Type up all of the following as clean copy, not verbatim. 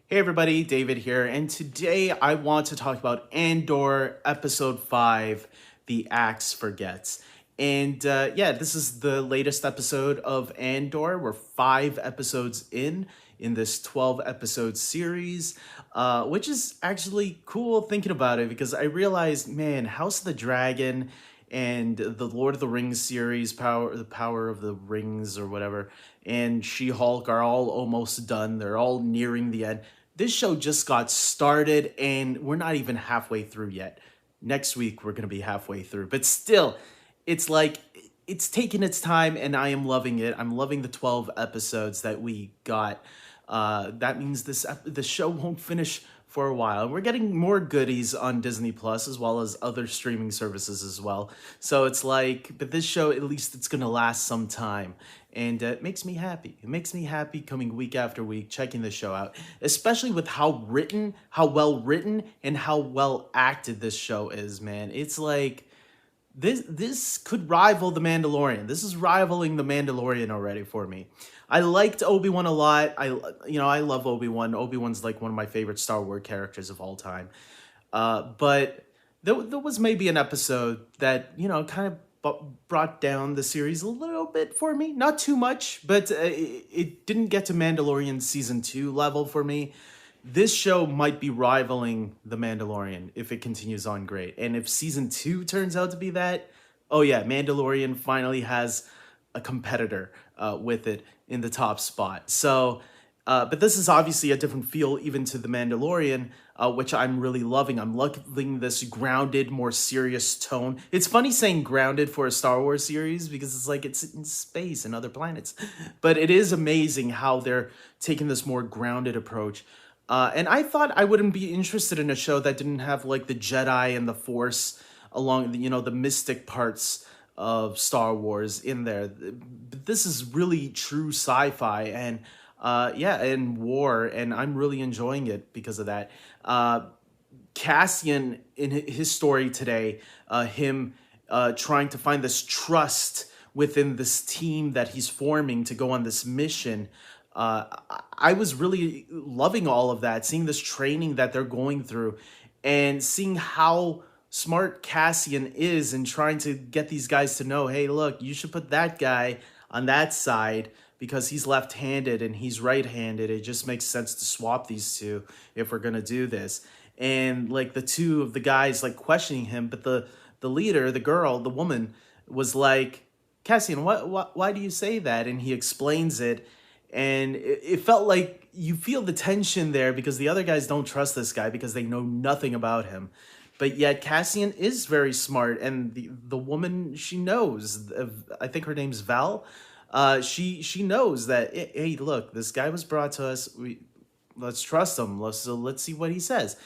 Hey everybody, David here, and today I want to talk about Andor Episode 5, The Axe Forgets. And this is the latest episode of Andor. We're 5 episodes in this 12 episode series, which is actually cool thinking about it because I realized, man, House of the Dragon and the Lord of the Rings series, the Power of the Rings or whatever, and She-Hulk are all almost done. They're all nearing the end. This show just got started and we're not even halfway through yet. Next week we're going to be halfway through. But still, it's like it's taking its time and I am loving it. I'm loving the 12 episodes that we got. That means the show won't finish for a while. We're getting more goodies on Disney Plus as well as other streaming services as well. So it's like, but this show, at least it's going to last some time. And it makes me happy. It makes me happy coming week after week, checking the show out, especially with how well written, and how well acted this show is, man. It's like, this could rival The Mandalorian. This is rivaling The Mandalorian already for me. I liked Obi-Wan a lot. I love Obi-Wan. Obi-Wan's like one of my favorite Star Wars characters of all time. But there was maybe an episode that, kind of brought down the series a little bit for me. Not too much, but it didn't get to Mandalorian season 2 level for me. This show might be rivaling The Mandalorian if it continues on great. And if season 2 turns out to be that, oh yeah, Mandalorian finally has a competitor with it in the top spot. So, but this is obviously a different feel even to The Mandalorian, which I'm really loving. I'm loving this grounded, more serious tone. It's funny saying grounded for a Star Wars series because it's like it's in space and other planets. But it is amazing how they're taking this more grounded approach. And I thought I wouldn't be interested in a show that didn't have like the Jedi and the Force along, the mystic parts of Star Wars in there. But this is really true sci-fi and and war, and I'm really enjoying it because of that. Cassian in his story today, him trying to find this trust within this team that he's forming to go on this mission. I was really loving all of that, seeing this training that they're going through and seeing how smart Cassian is in trying to get these guys to know, hey, look, you should put that guy on that side because he's left-handed and he's right-handed. It just makes sense to swap these two if we're going to do this. And like the two of the guys like questioning him, but the leader, the girl, the woman was like, Cassian, why do you say that? And he explains it. And it felt like you feel the tension there because the other guys don't trust this guy because they know nothing about him. But yet Cassian is very smart, and the woman, she knows. I think her name's Val. She knows that, hey, look, this guy was brought to us. Let's trust him. Let's see what he says.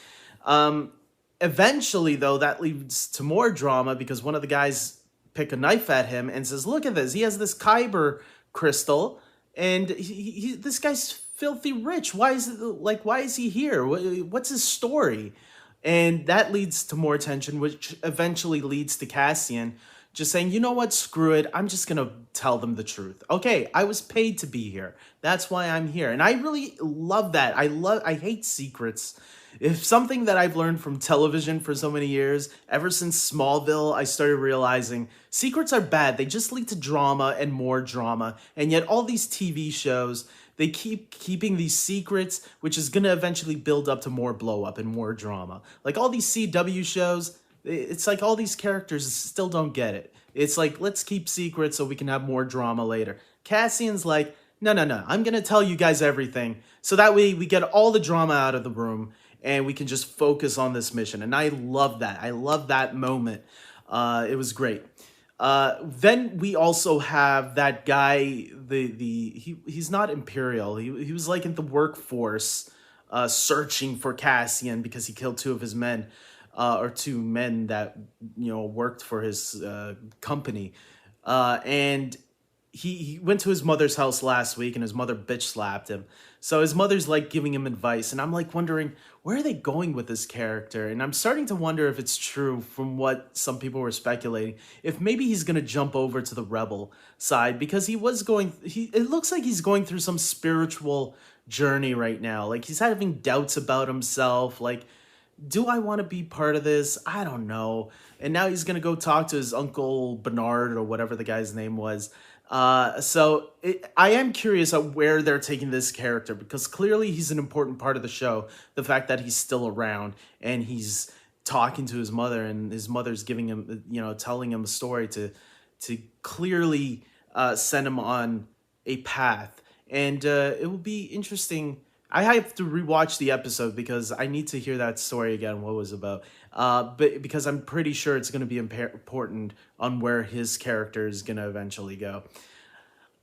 Eventually, though, that leads to more drama because one of the guys pick a knife at him and says, "Look at this. He has this Kyber crystal." And this guy's filthy rich. Why is he here? What's his story? And that leads to more tension, which eventually leads to Cassian just saying, you know what, screw it. I'm just going to tell them the truth. Okay, I was paid to be here. That's why I'm here. And I really love that. I hate secrets. If something that I've learned from television for so many years, ever since Smallville, I started realizing secrets are bad. They just lead to drama and more drama. And yet all these TV shows, they keep keeping these secrets, which is going to eventually build up to more blow up and more drama. Like all these CW shows, it's like all these characters still don't get it. It's like, let's keep secrets so we can have more drama later. Cassian's like, no, I'm going to tell you guys everything. So that way we get all the drama out of the room and we can just focus on this mission. And I love that. I love that moment. It was great. Then we also have that guy, he's not Imperial. He was like in the workforce, searching for Cassian because he killed two of his men, or two men that, worked for his company. And he went to his mother's house last week and his mother bitch slapped him. So his mother's like giving him advice, and I'm like wondering where are they going with this character? And I'm starting to wonder if it's true from what some people were speculating. If maybe he's gonna jump over to the rebel side because he was going he it looks like he's going through some spiritual journey right now. Like he's having doubts about himself, like do I want to be part of this? I don't know. And now he's gonna go talk to his uncle Bernard or whatever the guy's name was. I am curious of where they're taking this character because clearly he's an important part of the show. The fact that he's still around and he's talking to his mother and his mother's giving him, telling him a story to clearly send him on a path. And it will be interesting. I have to rewatch the episode because I need to hear that story again, what it was about. But because I'm pretty sure it's going to be important on where his character is going to eventually go.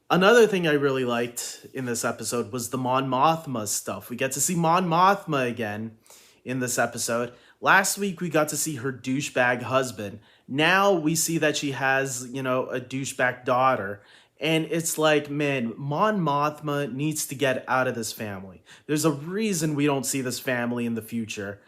Another thing I really liked in this episode was the Mon Mothma stuff. We get to see Mon Mothma again in this episode. Last week we got to see her douchebag husband. Now we see that she has, a douchebag daughter. And it's like, man, Mon Mothma needs to get out of this family. There's a reason we don't see this family in the future,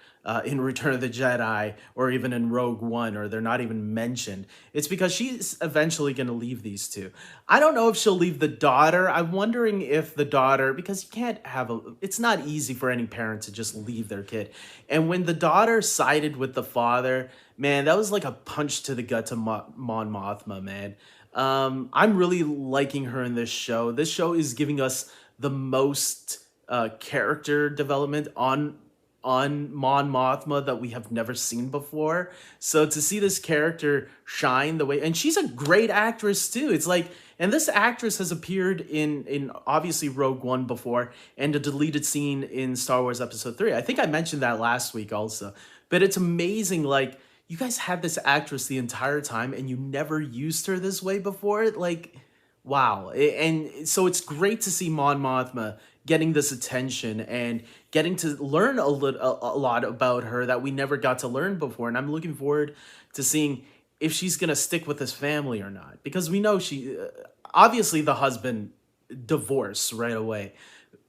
in Return of the Jedi, or even in Rogue One, or they're not even mentioned. It's because she's eventually going to leave these two. I don't know if she'll leave the daughter. I'm wondering if the daughter, because you can't have it's not easy for any parent to just leave their kid. And when the daughter sided with the father, man, that was like a punch to the gut to Mon Mothma, man. I'm really liking her in this show. This show is giving us the most character development on Mon Mothma that we have never seen before. So to see this character shine the way, and she's a great actress too. It's like, and this actress has appeared in obviously Rogue One before, and a deleted scene in Star Wars Episode 3. I think I mentioned that last week also. But it's amazing, like, you guys had this actress the entire time and you never used her this way before. Like, wow. And so it's great to see Mon Mothma getting this attention and getting to learn a lot about her that we never got to learn before. And I'm looking forward to seeing if she's going to stick with this family or not. Because we know obviously the husband divorced right away.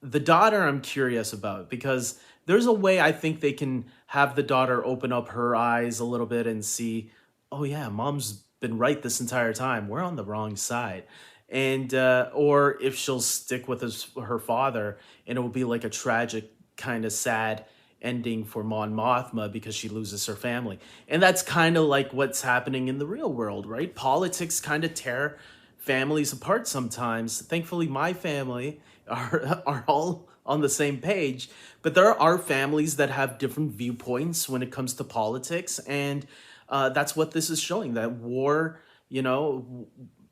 The daughter I'm curious about because there's a way I think they can have the daughter open up her eyes a little bit and see, oh yeah, mom's been right this entire time. We're on the wrong side. And or if she'll stick with her father and it will be like a tragic kind of sad ending for Mon Mothma because she loses her family. And that's kind of like what's happening in the real world, right? Politics kind of tear families apart sometimes. Thankfully, my family are all on the same page, but there are families that have different viewpoints when it comes to politics, and that's what this is showing, that war,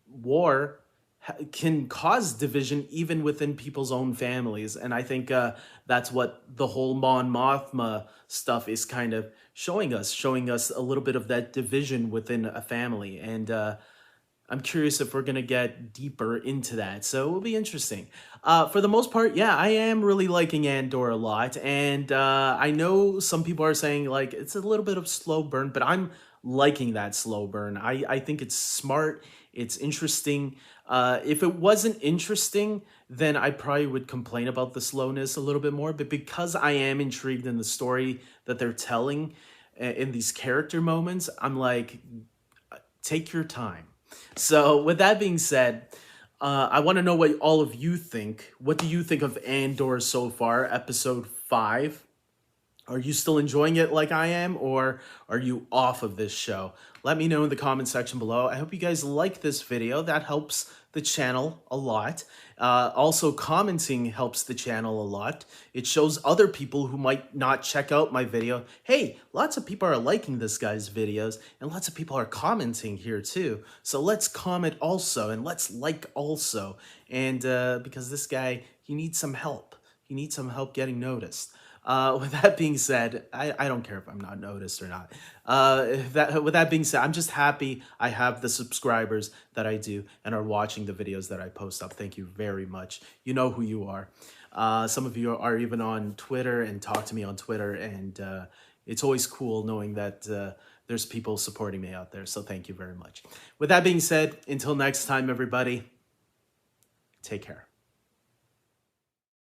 war can cause division even within people's own families. And I think that's what the whole Mon Mothma stuff is kind of showing us a little bit of that division within a family. And I'm curious if we're going to get deeper into that. So it will be interesting. For the most part, yeah, I am really liking Andor a lot. And I know some people are saying, like, it's a little bit of slow burn, but I'm liking that slow burn. I think it's smart. It's interesting. If it wasn't interesting, then I probably would complain about the slowness a little bit more. But because I am intrigued in the story that they're telling in these character moments, I'm like, take your time. So with that being said, I want to know what all of you think. What do you think of Andor so far, episode 5? Are you still enjoying it like I am, or are you off of this show? Let me know in the comment section below. I hope you guys like this video. That helps the channel a lot. Also, commenting helps the channel a lot. It shows other people who might not check out my video, hey, lots of people are liking this guy's videos, and lots of people are commenting here too. So let's comment also, and let's like also. And because this guy, he needs some help. He needs some help getting noticed. With that being said, I don't care if I'm not noticed or not. With that being said, I'm just happy I have the subscribers that I do and are watching the videos that I post up. Thank you very much. You know who you are. Some of you are even on Twitter and talk to me on Twitter, and it's always cool knowing that there's people supporting me out there. So thank you very much. With that being said, until next time, everybody, Take care.